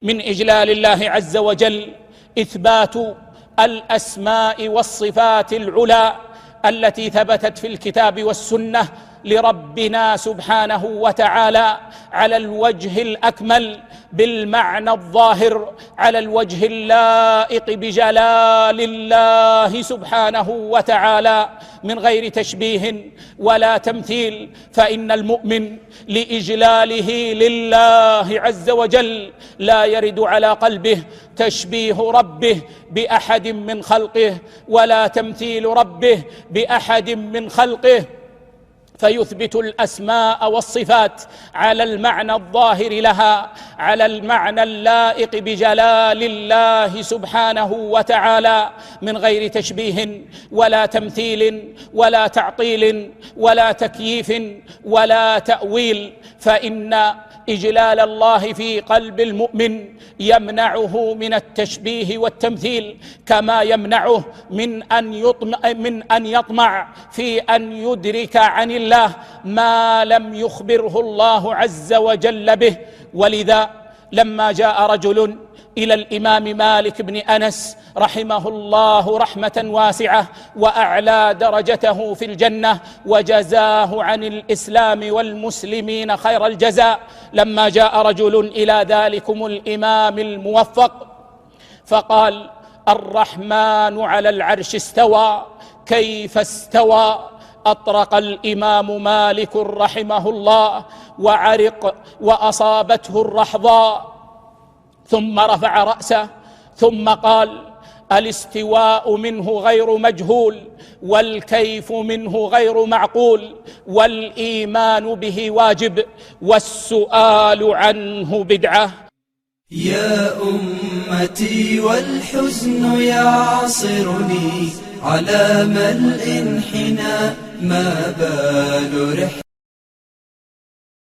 من إجلال الله عز وجل إثبات الأسماء والصفات العلى التي ثبتت في الكتاب والسنة لربنا سبحانه وتعالى على الوجه الأكمل بالمعنى الظاهر، على الوجه اللائق بجلال الله سبحانه وتعالى من غير تشبيه ولا تمثيل. فإن المؤمن لإجلاله لله عز وجل لا يرد على قلبه تشبيه ربه بأحد من خلقه ولا تمثيل ربه بأحد من خلقه، فيثبت الأسماء والصفات على المعنى الظاهر لها، على المعنى اللائق بجلال الله سبحانه وتعالى من غير تشبيه ولا تمثيل ولا تعطيل ولا تكييف ولا تأويل. فإن إجلال الله في قلب المؤمن يمنعه من التشبيه والتمثيل، كما يمنعه من أن يطمع في أن يدرك عن الله ما لم يخبره الله عز وجل به. ولذا لما جاء رجل إلى الإمام مالك بن أنس رحمه الله رحمة واسعة وأعلى درجته في الجنة وجزاه عن الإسلام والمسلمين خير الجزاء، لما جاء رجل إلى ذلكم الإمام الموفق فقال: الرحمن على العرش استوى، كيف استوى؟ أطرق الإمام مالك رحمه الله وعرق وأصابته الرحضاء، ثم رفع رأسه ثم قال: الاستواء منه غير مجهول، والكيف منه غير معقول، والإيمان به واجب، والسؤال عنه بدعة. يا أمتي والحزن يعصرني على ملء انحنى، ما بال رحلة